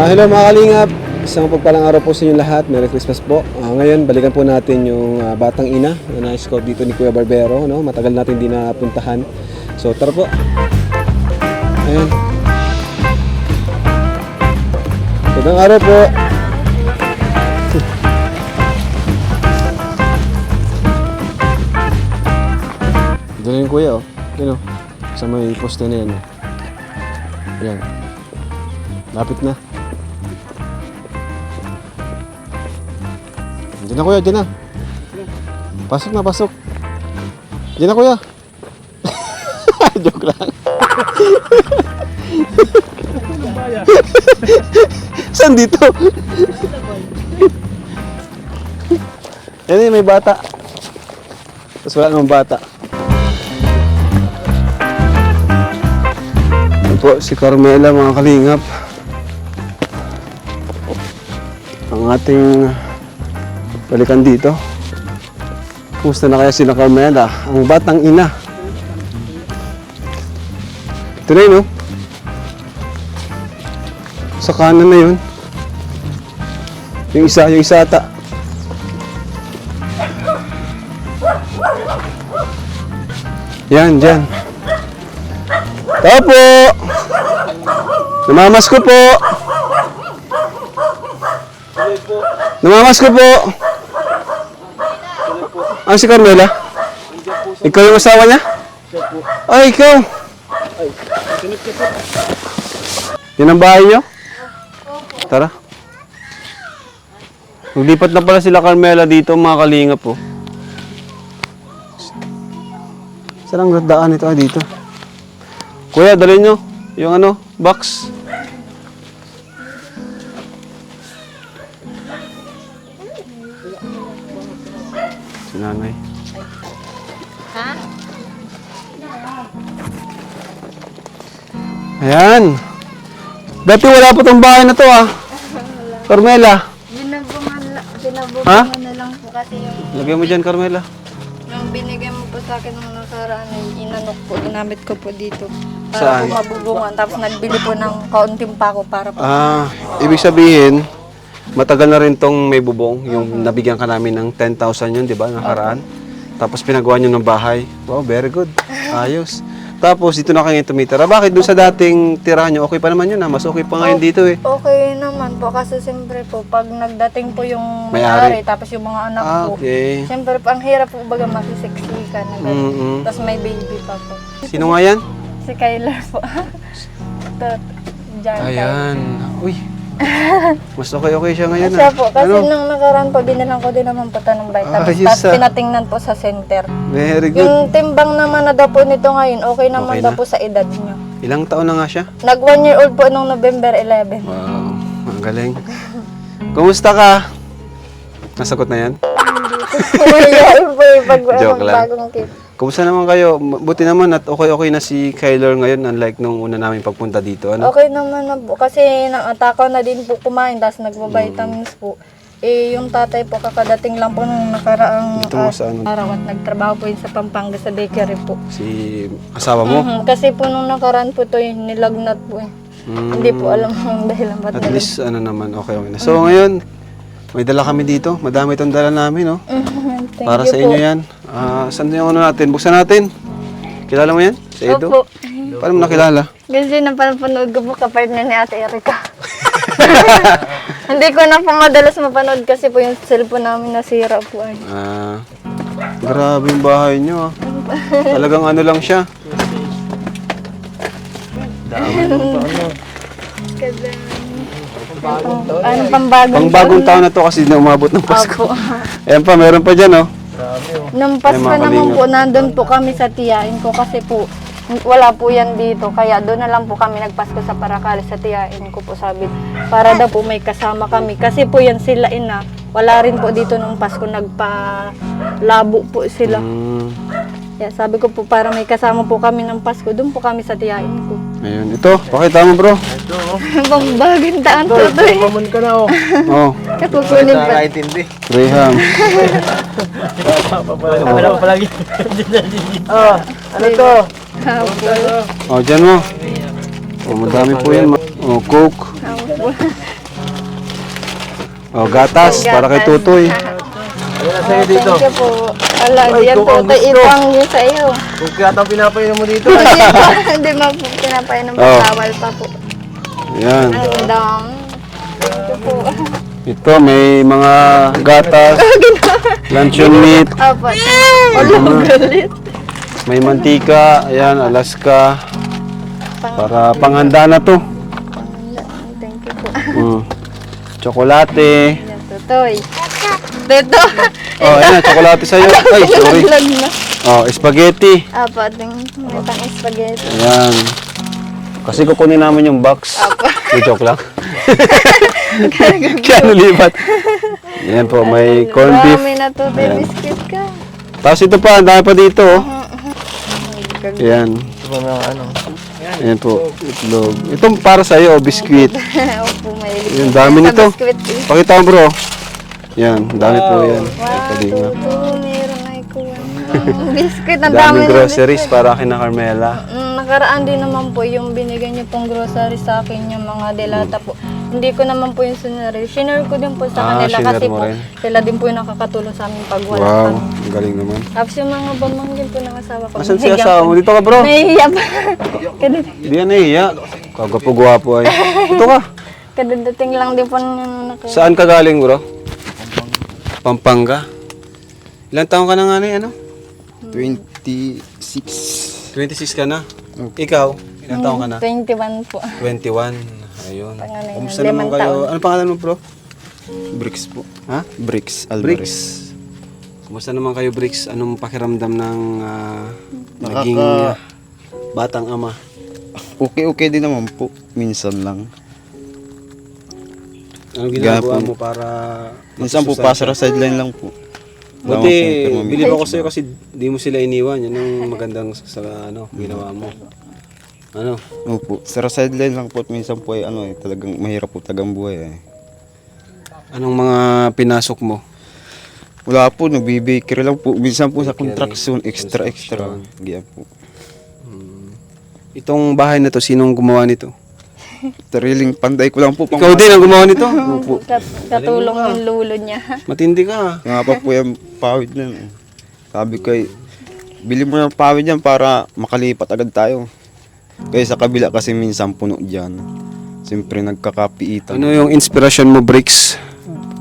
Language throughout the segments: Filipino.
Hello mga kalingap, isang pagpalang araw po sa inyo lahat. Merry Christmas po. Ngayon, balikan po natin yung Batang Ina na na-scout dito ni Kuya Barbero. No? Matagal natin din napuntahan. So tara po. Ayan. Magandang araw po. Ito na yung kuya, oh. Yan, oh. Sa may poste na yan, oh. Ayan. Lapit na. Diyan na kuya, diyan na. Pasok na, pasok. Diyan na kuya. Joke lang. Saan dito? Yan may bata. Tapos wala namang bata. Yan po si Carmela mga kalingap. Ang ating balikan dito. Kumusta na kaya sila Carmela? Ang Batang Ina. Ito na yun, no? Sa kanan na yun. Yung isa ata. Yan, dyan. Tao po! Namamas ko po! Namamas ko po! Ano si Carmela? Ikaw yung asawa niya? Ay, ikaw! Yan ang bahay niyo? Tara. Maglipat na pala sila Carmela dito mga kalingap po. Saan ang daan ito? Dito. Kuya, dalhin nyo yung ano, box. Si nanay. Ha? Ayan. Dati wala pa tong bahay na to ah. Carmela. Binabungan Ha? na lang po kasi yung Lagyan mo dyan, Carmela. nung binigay mo po sa akin nung nakaraan ay inanok po, ginamit ko po dito. Para Saan? po mabubungan. Tapos nagbili po ng kaunting pako para po. Ibig sabihin, matagal na rin tong may bubong. Yung nabigyan ka namin ng 10,000 yun, di ba, nakaraan. Tapos pinagawa nyo ng bahay. Wow, very good. Ayos. Tapos dito na kayo tumitira. Bakit doon sa dating tirahan nyo, okay pa naman yun ah. Mas okay pa ngayon dito eh. Okay naman po kasi siyempre po pag nagdating po yung May-ari. may-ari tapos yung mga anak po. Okay. Siyempre po ang hirap po baga masisiksikan. Mm-mm. Tapos may baby pa po. Sino nga yan? Si Kyler po. Diyan. Ayan. Uy. Mas okay siya ngayon Siya ah. po, kasi nung nakaraan po, dinalang ko din naman po ito ng vitamins. Ayos, Tapos ah. pinatingnan po sa center. Very good. Yung timbang naman na daw po nito ngayon, okay naman Okay daw na? po sa edad niyo. Ilang taon na nga siya? Nag 1 year old po nung November 11. Wow. Ang galing. Kumusta ka? Nasagot na yan? Yun po yung Joke lang. bagong kit. Kumusta naman kayo? Buti naman at okay na si Kyler ngayon unlike nung una namin pagpunta dito. Ano? Okay naman na po, kasi natakaw na din po kumain, tapos nagbabitamins po. Eh, yung tatay po, kakadating lang po nung nakaraang Dito mo sa ano? araw at nagtrabaho po yun sa Pampanga sa bakery po. Si asawa mo? Kasi po nung nakaraan po to nilagnat po eh. Hindi po alam ang dahilan ba't At least ano naman, okay na. So ngayon, may dala kami dito. Madami itong dala namin, no? Thank Para you sa inyo yan. Saan yung ano natin? Buksan natin. Kilala mo yan? Si Edo? Opo. Paano mo nakilala? Kasi napanood ko po kapartner ni Ate Erika. Hindi ko na po madalas mapanood kasi po yung cellphone namin nasira po ay. Grabe yung bahay nyo, ah. Talagang ano lang siya. Kasi ano pambagong Pangbagong taon na to kasi na umabot ng Pasko. Opo. Ayan pa, meron pa dyan, oh. Nung Pasko mga naman kalingap. po, nandun po kami sa tiyain ko kasi po wala po yan dito. Kaya doon na lang po kami nagpasko sa Paracales sa tiyain ko po sabi. Para daw po may kasama kami. Kasi po yan sila ina. Wala rin po dito nung Pasko. Nagpa-labo po sila. Kaya sabi ko po para may kasama po kami ng Pasko. Doon po kami sa tiyain ko. Ayun, ito. Pakita mo, bro. Pambagong taan to to eh. Pamon ka na oh. Oh, Kukunin pa. Nakaintindi. Graham. Wala pa palagi. Oh, ano to? Oh, dyan mo. Oh, madami po yan. Oh, Coke. Oh, gatas para kay Tutoy. Ano na sa'yo dito? Thank you po. Ala, Ay, yan ikaw po. ang gusto. Ibang yun sa iyo. Kung kaya ang pinapainom mo dito. Hindi pa. Hindi mo po pinapainom pa. Oh. Bawal pa po. Yan. Ang dam. Thank you po. Ito, may mga gatas, luncheon meat, Apat. Wala galit. may mantika, ayan, Alaska. Para panghanda na to. Thank you po. Tsokolate. Yan, Tutoy. Dito. Oh, ayan, tsokolate sa'yo. Ay, sorry. Nalaglag na. Oh, spaghetti. Apat. May pang spaghetti. Ayan. Kasi kukunin namin yung box. May joke lang. Kaya nalipat. Ayan po, may corned beef. May natutoy Ayan. biscuit ka. Tapos ito pa, ang dami pa dito. Oh. Ayan. Ito ba mga ano? Ayan po, itlog. Ito para sa'yo, biskuit. Opo, may Yung dami nito. biscuit. Pakita mo bro. Yan, dami po yan. Wow, Kalinga. tuto, meron ay kuha. Biscuit, ang dami Daming ng groceries para kina Carmela. Nakaraan din naman po yung binigay niyo pong grocery sa akin, yung mga delata po. Hindi ko naman po yung sinare. Shinare ko din po sa kanila shinare kasi mo po rin. sila din po yung nakakatulong sa amin pag wala Wow, kami. ang galing naman. Tapos yung mga bamangkin po ng asawa ko. Asan si asawa mo? Dito ka bro. Nahihiya pa. Kadid- Hindi yan nahiya. Kagwapo-gwapo ay. Ito ka. Kadadating lang din po nung Saan ka galing bro? Pampanga. Ilang taon ka na nga ano? 26. 26 ka na. Ikaw? Ilang taon ka na? 21 po. 21. Ayun. Panganay na, Kumusta naman 5 kayo? taon. Ano pangalan mo bro? Bricks po. Ha? Bricks Alvarez. Bricks. Kumusta naman kayo, Bricks? Anong pakiramdam ng naging batang ama? Okay din naman po. Minsan lang. Anong ginagawa Gapon. mo para... Minsan po pasara sideline lang po. Wala Buti, akong permamit. bilib ako sa'yo kasi di mo sila iniwan. Yan ang magandang ginawa mo. Ano? Opo. Sara sideline lang po at minsan po ay talagang mahirap po tagang buhay eh. Anong mga pinasok mo? Wala po, nagbi-bakery lang po. Minsan po sa construction, extra. Giyan po. Itong bahay na to, sinong gumawa nito? Tariling panday ko lang po. Ikaw din ang gumawa nito? Katulong yung lulo niya. Matindi ka. Nga pa po yung pawid na. Sabi ko bili mo ng pawid yan para makalipat agad tayo. Kaya sa kabila kasi minsan puno dyan. Siyempre nagkakapiitan. Ano yung inspirasyon mo, Bricks?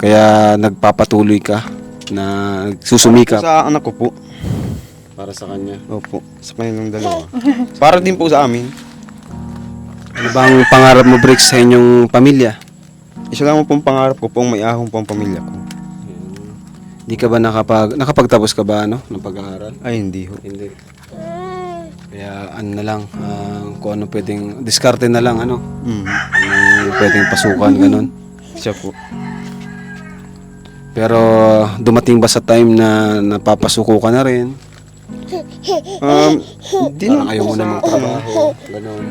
Kaya nagpapatuloy ka na susumikap Sa anak ko po. para sa kanya. Opo, sa kanilang dalawa. Para din po sa amin. Ano bang pangarap mo, Bricks, sa inyong pamilya? Isa lang pong pangarap ko pong may ahong pang pamilya ko. Di ka ba nakapagtapos ka ba ng pag-aaral? Ay, hindi ho. Hindi. Kaya ano na lang, kung ano pwedeng, diskarte na lang, ano pwedeng pasukan, ganun. Siya po. Pero dumating ba sa time na napapasuko ka na rin? Hindi Parang na ayaw po mo sa, na magtrabaho, ganun.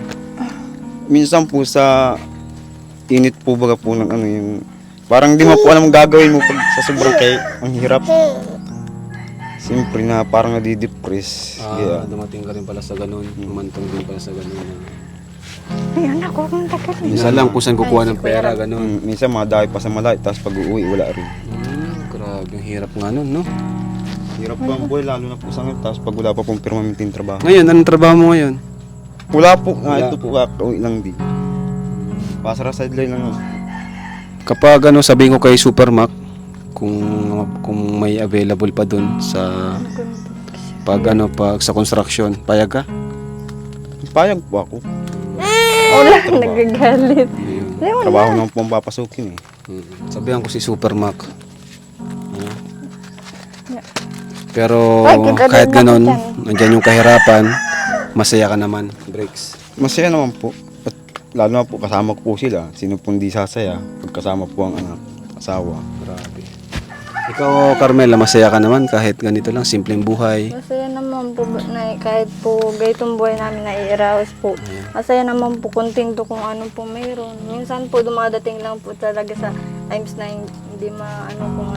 minsan po sa init po baga po ng yung parang di mo po alam ang gagawin mo pag sa sobrang ang hirap. Siyempre na parang nadidepress. Kaya, Dumating ka rin pala sa ganun, umantong din pala sa ganun. Ayun ako, kung tagal. Minsan lang kung saan kukuha ng pera, ganun. minsan madayo pa sa malay, tapos pag uuwi wala rin. Grabe, ang hirap nga nun, no? Hirap po ang buhay, lalo na po sa ngayon, tapos pag wala pa pong permanenteng trabaho. Ngayon, anong trabaho mo ngayon? Wala po, Wala. ito po kakauwi lang din. Pasara sideline lang. Kapag sabihin ko kay Supermac, kung may available pa dun sa pag sa construction, payag ka? Payag po ako. Wala, nagagalit. Ayun. Trabaho naman po ang papasukin eh. Sabihan ko si Supermac. Pero Ay, kita kahit din ganon, naman nandyan yung kahirapan, masaya ka naman, Breaks. Masaya naman po. At lalo na po kasama ko po sila. Sino pong di sasaya pag kasama po ang asawa. Grabe. Ikaw, Carmela, masaya ka naman kahit ganito lang, simpleng buhay. Masaya naman po, kahit po gaytong buhay namin naiiraos po. Masaya naman po, kontento kung ano po mayroon. Minsan po dumadating lang po talaga sa times na hindi kung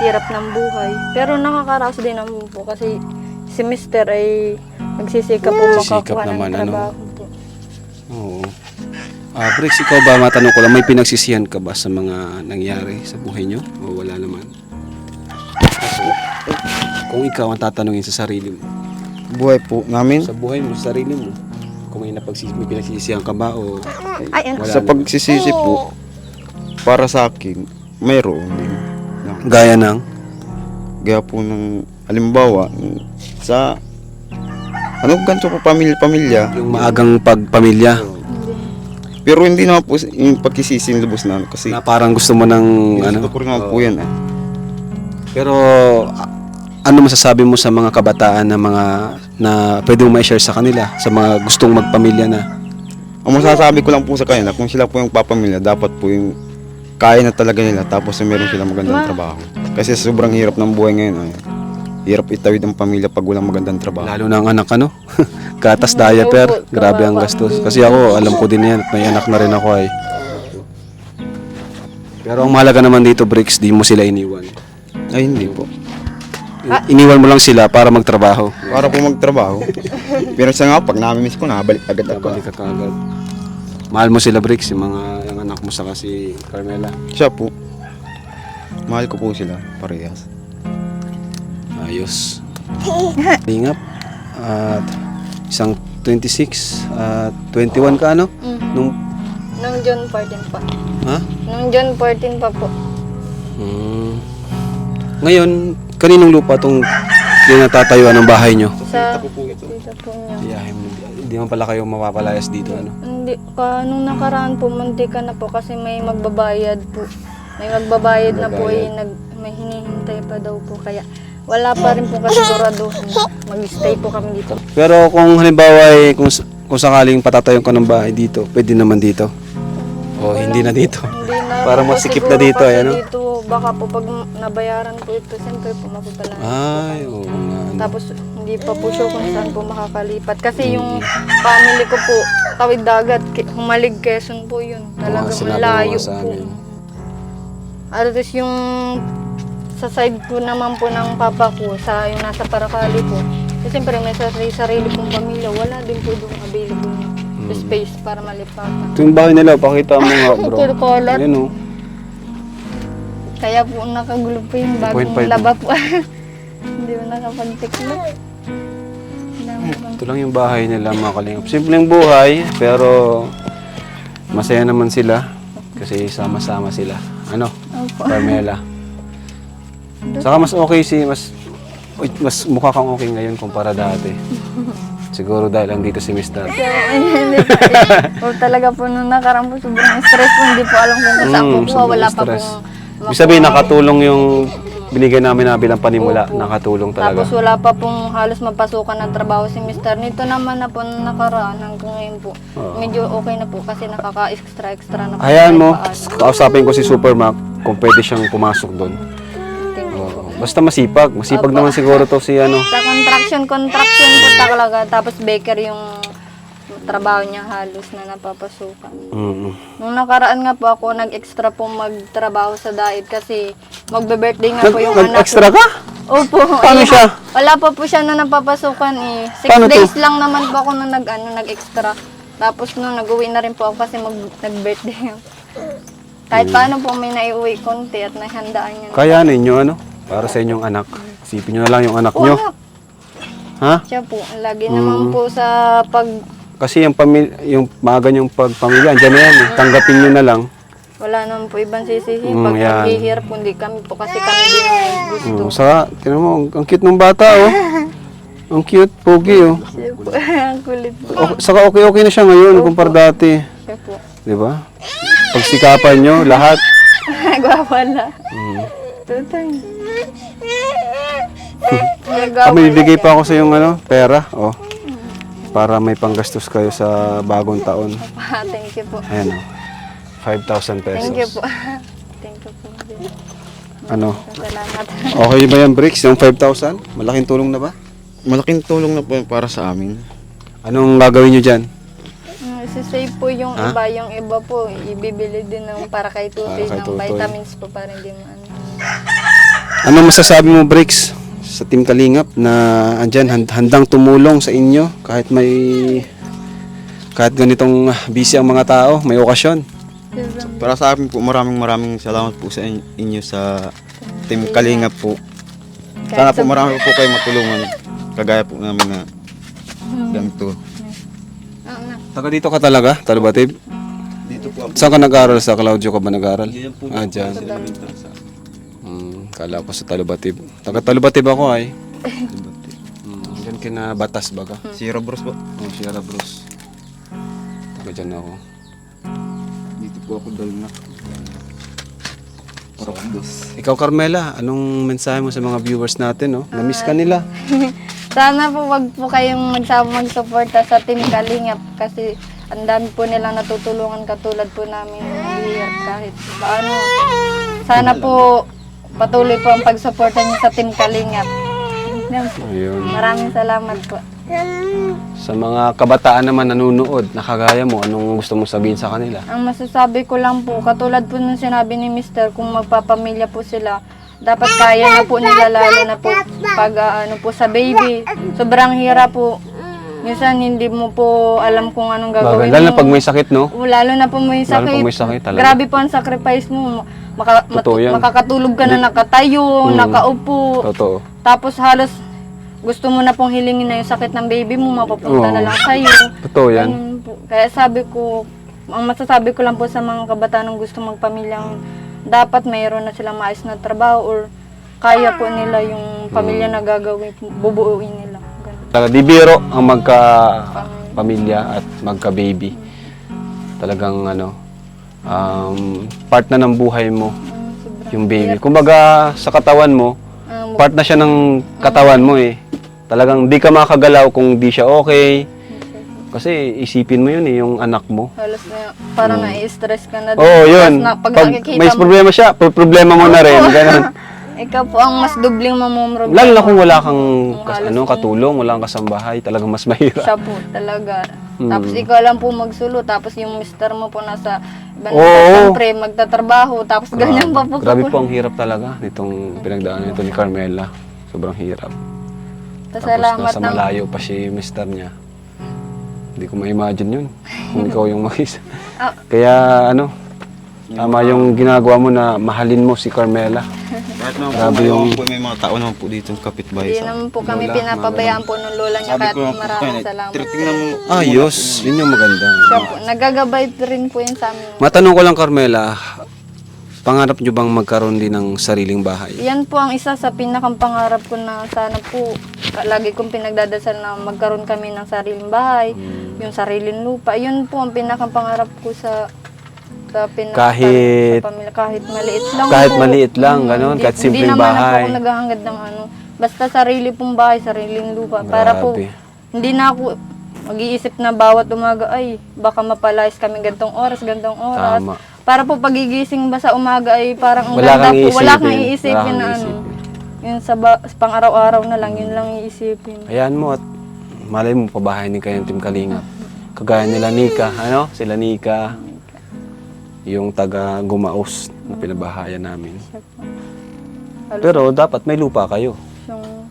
hirap ng buhay. Pero nakakaraos din naman po kasi si Mister ay nagsisikap po Sisikap makakuha ng naman, trabaho po. Oo. Bricks, ikaw ba, matanong ko lang, may pinagsisihan ka ba sa mga nangyari sa buhay nyo? O wala naman? Kung ikaw ang tatanungin sa sarili mo, Buhay po namin. sa buhay mo, sa sarili mo, kung may pinagsisihan ka ba o Ay, ano? wala Sa naman? pagsisisi po, para sa akin, mayroon din. Gaya ng? Gaya po ng, halimbawa, sa, ganito po, pamilya. Yung maagang pagpamilya Pero hindi naman po yung pagkisisi ng lubos na ano, kasi na parang gusto mo ng gusto ko rin naman po yan. Pero ano masasabi mo sa mga kabataan na pwede mong ma-share sa kanila, sa mga gustong magpamilya na? Ang masasabi ko lang po sa kanila, kung sila po yung papamilya, dapat po yung kaya na talaga nila, tapos meron silang magandang trabaho. Kasi sobrang hirap ng buhay ngayon. Hirap itawid ang pamilya pag walang magandang trabaho. Lalo na ang anak, ano? Gatas diaper, grabe ang gastos. Kasi ako, alam ko din yan, at may anak na rin ako ay. Pero ang mahalaga naman dito, Bricks, di mo sila iniwan. Ay, hindi po. Iniwan mo lang sila para magtrabaho. Para po magtrabaho. Pero sa nga, pag namimiss ko, nabalik agad ako. Balik ka kaagad. Mahal mo sila, Bricks, yung anak mo saka si Carmela. Siya po. Mahal ko po sila, parehas. Ayos. Lingap. At isang 26 at 21 ka, ano? Nung, Nung June 14 pa. ha? Nung June 14 pa po. Ngayon, kaninong lupa tong tinatatayuan ng bahay nyo? Sa tita po niya. Hindi man pala kayo mapapalayas dito, ano? Hindi, nung nakaraan po, munti ka na po kasi may magbabayad po. May magbabayad na po may hinihintay pa daw po. Kaya wala pa rin po kasiguraduhan. Mag-stay po kami dito. Pero kung halimbawa ay kung sakaling patatayon ka ng bahay dito, pwede naman dito. O hindi na dito. Hindi na Parang po masikip siguro na dito, kasi ano? Dito, baka po pag nabayaran po ito, siyempre po mapapala. Ay, oo nga. ano. Tapos hindi pa po sure kung saan po makakalipat. Kasi yung family ko po, tawid dagat, Humalig Quezon po yun. Talagang sinabi mo malayo nga sa po. amin. At least yung sa side ko naman po ng papa ko, yung nasa Paracali po. Kasi siyempre may sarili pong pamilya, wala din po doon available na space para malipatan. Ito yung bahay nila, pakita mo nga, bro. Full color. Ayan, oh. Kaya po nakagulo po yung bagong 2.5. laba po. Hindi mo nakapag-tiklo. Ito lang yung bahay nila, mga kalingap. Simpleng buhay, pero masaya naman sila. Kasi sama-sama sila. Ano? Opo. Carmela. Saka mas okay mas mukha kang okay ngayon kumpara dati. Siguro dahil andito si Mr. So, hindi po. Po talaga po nung nakaraan po sobrang stress po. Hindi po alam kung saan po kuha. Wala pa stress. pong Ibig sabihin, nakatulong yung binigay namin na bilang panimula. Opo. Nakatulong talaga. Tapos wala pa pong halos mapasukan ng trabaho si Mr. Nito naman na po nung nakaraan hanggang ngayon po. Medyo okay na po kasi nakaka-extra na po. Hayaan mo, kahit paano. kausapin ko si Supermac kung pwede siyang pumasok doon. Thank you po. Basta masipag. Masipag Opo. naman siguro to si ano. Sa contraction po talaga. Tapos baker yung trabaho niya halos na napapasukan. Nung nakaraan nga po ako, nag-extra po magtrabaho sa diet kasi magbe-birthday nga po yung anak Nag-extra ko. ka? Opo. Paano siya? Wala pa po siya na napapasukan eh. 6 Paano to? days lang naman po ako nung nag-extra. Tapos nung nag-uwi na rin po ako kasi nag-birthday. Kahit paano po may naiuwi konti at nahandaan niya. Kaya ninyo ano? Para sa inyong anak. Isipin nyo na lang yung anak nyo. Wala. Ha? Siya po. Lagi naman po sa Kasi yung maaga yung pagpamilya, andyan na yan eh. Tanggapin nyo na lang. wala naman po ibang sisihi. Mm, Pag yan. naghihirap, kundi kami po kasi kami din may gusto. Saka, tinan mo, ang cute ng bata oh. Ang cute, pogi oh. Siya po. Ang kulit po. Saka okay na siya ngayon kumpara dati. Siya po. Di ba? Pagsikapan nyo, lahat. Nagwawala. Tutay. May bibigay pa ako sa yung pera. Oh. Para may panggastos kayo sa bagong taon. Thank you po. Ayan oh. 5,000 pesos. Thank you po. Thank you po. Ano? Salamat. Okay ba yan, Bricks? Yung 5,000? Malaking tulong na ba? Malaking tulong na po yan para sa amin. Anong gagawin nyo dyan? Isisave po yung Ha? iba. Yung iba po, ibibili din ng para kay Tutoy Para kay ng Tutoy. vitamins po para hindi mo Ano masasabi mo, Bricks, sa Team Kalingap na andyan handang tumulong sa inyo kahit may Kahit ganitong busy ang mga tao, may okasyon. Para sa akin po, maraming salamat po sa inyo sa Team Kalingap po. Sana po marami po kayo matulungan. Kagaya po namin na ganito. Taga dito ka talaga, Talubatib? Dito po ako. Saan ka nag-aaral? Sa Claudio ka ba nag-aaral? Diyan po. Ah, dyan. Kala ko sa Talubatib. Taga Talubatib ako ay. Diyan kina Batas baga. Si Robros po. Oh, Sierra Bros. Taga dyan ako. Dito po ako dahil na. Ikaw, Carmela, anong mensahe mo sa mga viewers natin, no? Na-miss ka nila. Sana po wag po kayong magsuporta sa Team Kalingap kasi ang dami po nilang natutulungan katulad po namin mahirap kahit paano. Sana po patuloy po ang pagsuporta niyo sa Team Kalingap. Yan po. Ayun. Maraming salamat po. Sa mga kabataan naman nanonood, nakagaya mo, anong gusto mong sabihin sa kanila? Ang masasabi ko lang po, katulad po nung sinabi ni Mr. kung magpapamilya po sila, dapat kaya na po nila lalo na po pag ano po sa baby. Sobrang hirap po. Minsan hindi mo po alam kung anong gagawin Lalo na mo. pag may sakit, no? Lalo na po may Lalo sakit. pag may sakit talaga. Grabe po ang sacrifice mo. Totoo yan. Makakatulog ka na nakatayo, nakaupo. Totoo. Tapos halos gusto mo na pong hilingin na yung sakit ng baby mo, mapapunta na lang sa'yo. Totoo yan. Ganun po. Kaya sabi ko, ang masasabi ko lang po sa mga kabataan ng gusto magpamilyang, dapat mayroon na silang maayos na trabaho or kaya po nila yung pamilya na gagawin, bubuuin nila. Ganun. Talaga, di biro ang magka-pamilya at magka-baby. Talagang ano, part na ng buhay mo, yung baby. Kumbaga, sa katawan mo, part na siya ng katawan mo eh. Talagang di ka makagalaw kung di siya okay. Kasi isipin mo yun eh, yung anak mo. Halos na, parang nai-stress ka na. Oo, yun. Pag Pag nakikita may mo, problema siya, problema mo na rin. Ganun. ikaw po ang mas dubling mamumroblema. Lalo na kung wala kang halos katulong, wala kang kasambahay, talagang mas mahirap. siya po talaga. Tapos ikaw lang po magsulo, tapos yung mister mo po nasa ibang Oo. siyempre magtatrabaho, tapos ganyan pa po. Grabe po ang hirap talaga nitong pinagdaanan nito ni Carmela. Sobrang hirap. Tapos Salamat nasa naman. malayo pa si mister niya. Hindi ko ma-imagine yun. Kung ikaw yung mag-isa. Ah. Kaya ano, tama yung ginagawa mo na mahalin mo si Carmela. Kahit naman Grabe po, yung- may mga tao naman po dito kapitbahay Hindi sa... naman po kami Lola, pinapabayaan po ng lola niya, Sabi kahit ko lang po, maraming kaya, salamat. tingnan mo. Ayos, yun yung maganda. Siya po, nagagabay rin po yun sa amin. Matanong ko lang, Carmela, pangarap nyo bang magkaroon din ng sariling bahay? Yan po ang isa sa pinakang pangarap ko na sana po, lagi kong pinagdadasal na magkaroon kami ng sariling bahay, yung sariling lupa. Yun po ang pinakang pangarap ko sa Kahit- sa pamilya. Kahit maliit lang Kahit po. maliit lang, ganun, kahit Hindi simpleng naman bahay. ako naghahangad ng ano. Basta sarili pong bahay, sariling lupa. Para po, Grabe. hindi na ako mag-iisip na bawat umaga, ay, baka mapalayas kami gantong oras. Tama. Para po pagigising ba sa umaga ay parang ang Wala ganda kang po. Wala kang iisipin. iisipin Wala kang na ano. iisipin. Yun sa pang-araw-araw na lang, yun lang iisipin. Ayan mo at malay mo, pabahay ni kayo ng Team Kalingap. Kagaya nila Nika, ano? Sila Nika, yung taga Gumaos na pinabahayan namin. Pero dapat may lupa kayo. Yung,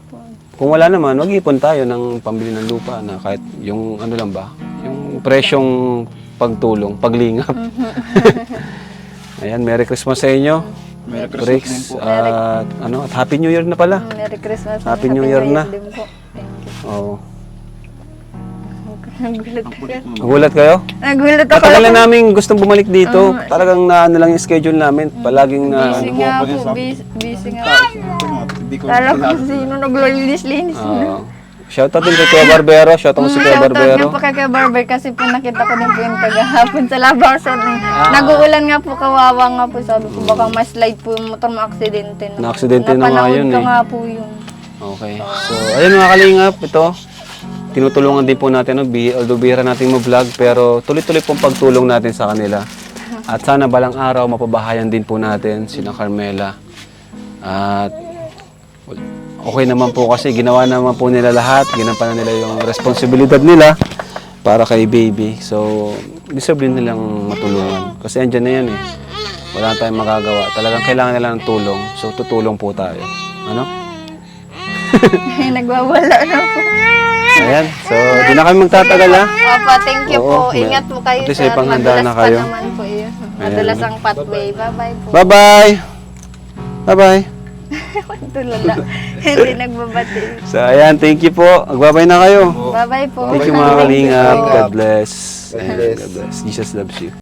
Kung wala naman, mag-ipon tayo ng pambili ng lupa na kahit yung ano lang ba, yung presyong pagtulong, paglingap. Ayan, Merry Christmas sa inyo. Merry Rex, Christmas din po. at ano, at Happy New Year na pala. Merry Christmas. and Happy New Year na. din po. Thank you. Oo. Nagulat ako. Nagulat kayo? Nagulat ako. Matagal na namin gustong bumalik dito. Talagang na ano lang yung schedule namin. Palaging na Busy ano. nga po, busy nga po. Hindi ko Kala ko sino naglilinis-linis na. Oo. Shoutout din kay Kuya Barbero. Shoutout mo si Kuya Shoutout Barbero. nga po kay Kuya Barber kasi po nakita ko din po yung kagahapon sa labasan. Nag-uulan nga po, kawawa nga po. Sabi ko baka ma-slide po yung motor, ma-aksidente na. Na-aksidente na nga yun Napanood ko eh. nga po yun. Okay. So, ayun mga kalingap. Ito. Tinutulungan din po natin. No? Although bihira natin mo-vlog. Pero tuloy-tuloy pong pagtulong natin sa kanila. At sana balang araw mapabahayan din po natin sina Carmela. At okay naman po kasi ginawa naman po nila lahat. Ginampanan nila yung responsibilidad nila para kay baby. So, deserve din nilang matulungan. Kasi andyan na yan eh. Wala tayong magagawa. Talagang kailangan nila ng tulong. So, tutulong po tayo. Ano? Nagwawala na po. Ayan. So, di na kami magtatagal ha. Opo, thank you Oo, po. Ingat po kayo, at least sir. may panghanda Madulas na pa kayo. naman po yun. Madulas ang pathway. Bye-bye po. Bye-bye! Bye-bye! Tulala. Hindi nagbabati. So, ayan. Thank you po. Magbabay na kayo. Bye-bye po. Thank you mga kalingap. po. God bless. God Ayan, bless. God bless. Jesus loves you.